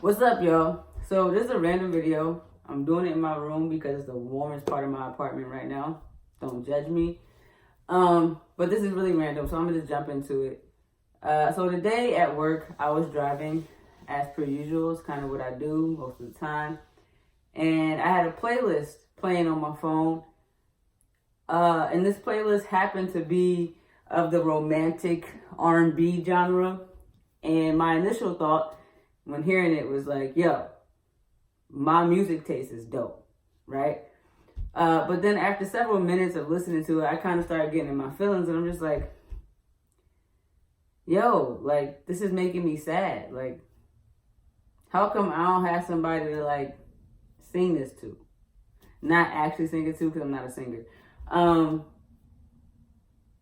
What's up, y'all? So this is a random video. I'm doing it in my room because it's the warmest part of my apartment right now. Don't judge me. But this is really random, so I'm gonna just jump into it. So today at work, I was driving as per usual. It's kind of what I do most of the time. And I had a playlist playing on my phone. And this playlist happened to be of the romantic R&B genre. And my initial thought when hearing it was like, yo, my music taste is dope, right? But then after several minutes of listening to it, I kind of started getting in my feelings, and I'm just like, yo, like, this is making me sad. Like, how come I don't have somebody to, like, sing this to? Not actually sing it to, because I'm not a singer.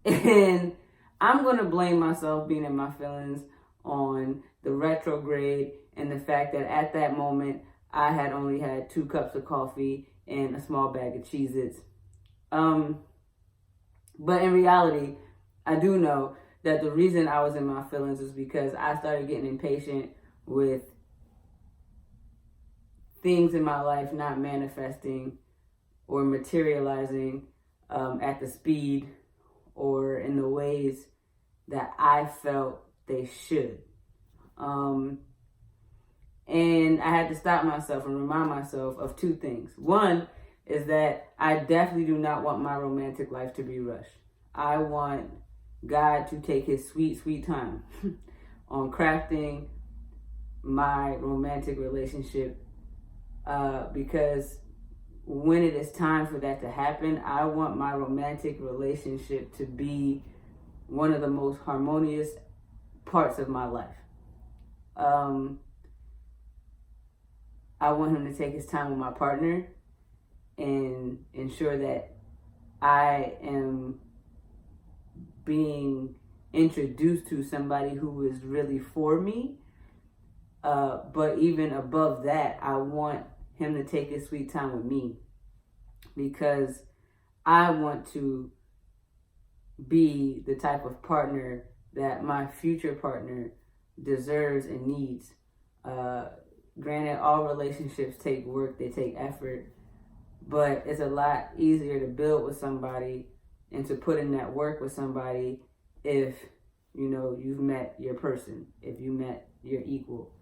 And I'm going to blame myself being in my feelings on the retrograde and the fact that at that moment I had only had 2 cups of coffee and a small bag of Cheez-Its. But in reality, I do know that the reason I was in my feelings is because I started getting impatient with things in my life not manifesting or materializing at the speed or in the ways that I felt they should. And I had to stop myself and remind myself of 2 things. One is that I definitely do not want my romantic life to be rushed. I want God to take his sweet, sweet time on crafting my romantic relationship, because when it is time for that to happen, I want my romantic relationship to be one of the most harmonious parts of my life. I want him to take his time with my partner and ensure that I am being introduced to somebody who is really for me. But even above that, I want him to take his sweet time with me, because I want to be the type of partner that my future partner deserves and needs. Granted, all relationships take work, they take effort, but it's a lot easier to build with somebody and to put in that work with somebody if, you know, you've met your person, if you met your equal.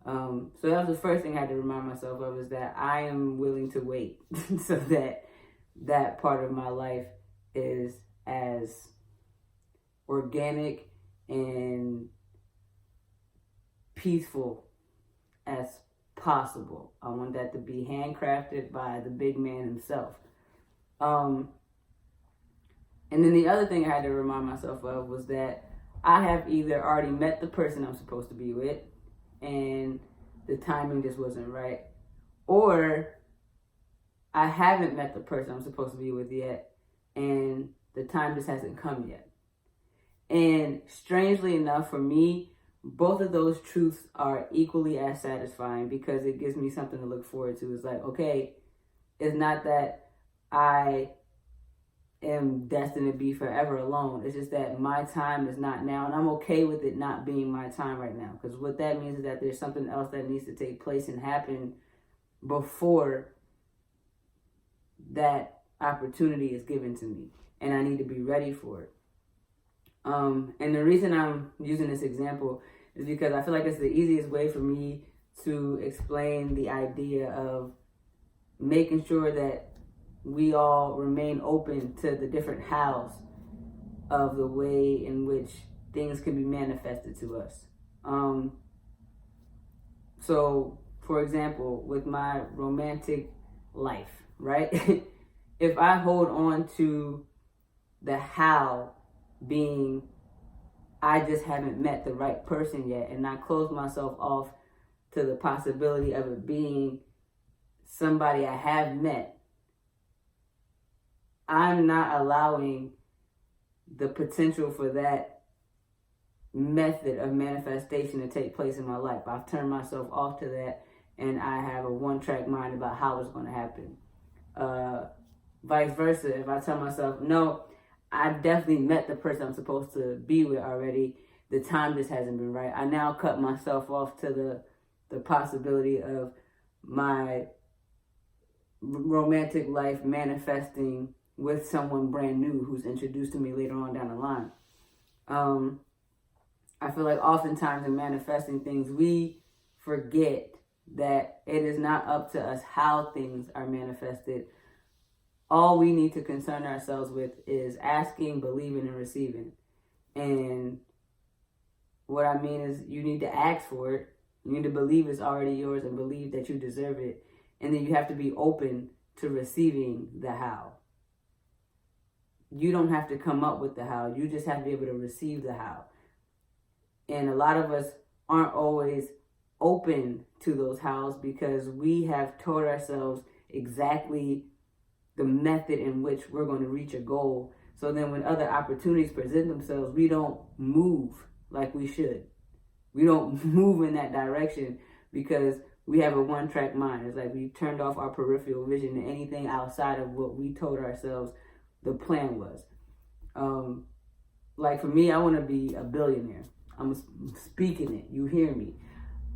So that was the first thing I had to remind myself of, is that I am willing to wait so that that part of my life is as organic and peaceful as possible. I want that to be handcrafted by the big man himself. And then the other thing I had to remind myself of was that I have either already met the person I'm supposed to be with and the timing just wasn't right, or I haven't met the person I'm supposed to be with yet and the time just hasn't come yet. And strangely enough, for me, both of those truths are equally as satisfying, because it gives me something to look forward to. It's like, okay, it's not that I am destined to be forever alone. It's just that my time is not now, and I'm okay with it not being my time right now, because what that means is that there's something else that needs to take place and happen before that opportunity is given to me, and I need to be ready for it. And the reason I'm using this example is because I feel like it's the easiest way for me to explain the idea of making sure that we all remain open to the different hows of the way in which things can be manifested to us. So, for example, with my romantic life, right? If I hold on to the how being I just haven't met the right person yet, and I close myself off to the possibility of it being somebody I have met, I'm not allowing the potential for that method of manifestation to take place in my life. I've turned myself off to that, and I have a one-track mind about how it's going to happen. Vice versa, if I tell myself, no, I definitely met the person I'm supposed to be with already, the time just hasn't been right, I now cut myself off to the possibility of my romantic life manifesting with someone brand new who's introduced to me later on down the line. I feel like oftentimes in manifesting things, we forget that it is not up to us how things are manifested. All we need to concern ourselves with is asking, believing, and receiving. And what I mean is, you need to ask for it. You need to believe it's already yours and believe that you deserve it. And then you have to be open to receiving the how. You don't have to come up with the how. You just have to be able to receive the how. And a lot of us aren't always open to those hows because we have told ourselves exactly the method in which we're going to reach a goal. So then when other opportunities present themselves, we don't move like we should. We don't move in that direction because we have a one-track mind. It's like we turned off our peripheral vision to anything outside of what we told ourselves the plan was. Like for me, I want to be a billionaire. I'm speaking it. You hear me.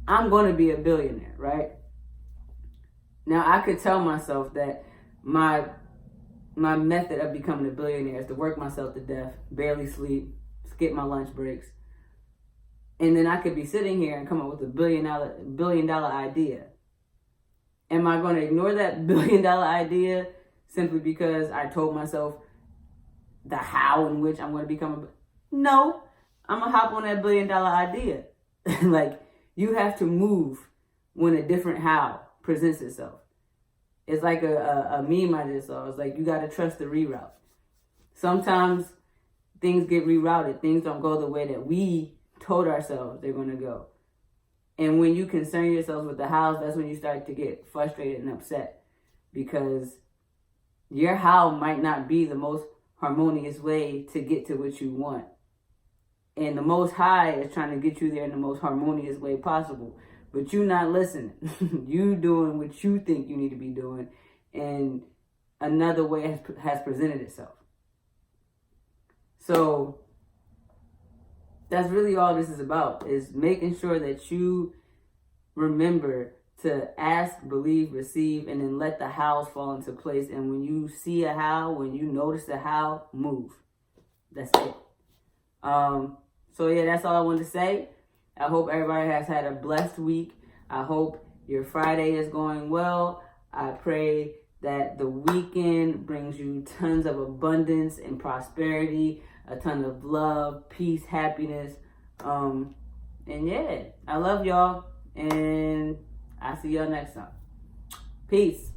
I'm going to be a billionaire, right? Now, I could tell myself that my method of becoming a billionaire is to work myself to death, barely sleep, skip my lunch breaks. And then I could be sitting here and come up with a billion dollar idea. Am I going to ignore that $1 billion idea simply because I told myself the how in which I'm going to become No, I'm going to hop on that $1 billion idea. Like, you have to move when a different how presents itself. It's like a meme I just saw. It's like, you got to trust the reroute. Sometimes things get rerouted. Things don't go the way that we told ourselves they're going to go. And when you concern yourselves with the hows, that's when you start to get frustrated and upset. Because your how might not be the most harmonious way to get to what you want. And the Most High is trying to get you there in the most harmonious way possible. But you not listening. You doing what you think you need to be doing. And another way has presented itself. So that's really all this is about, is making sure that you remember to ask, believe, receive, and then let the hows fall into place. And when you see a how, when you notice the how, move. That's it. So yeah, that's all I wanted to say. I hope everybody has had a blessed week. I hope your Friday is going well. I pray that the weekend brings you tons of abundance and prosperity, a ton of love, peace, happiness. And yeah, I love y'all. And I'll see y'all next time. Peace.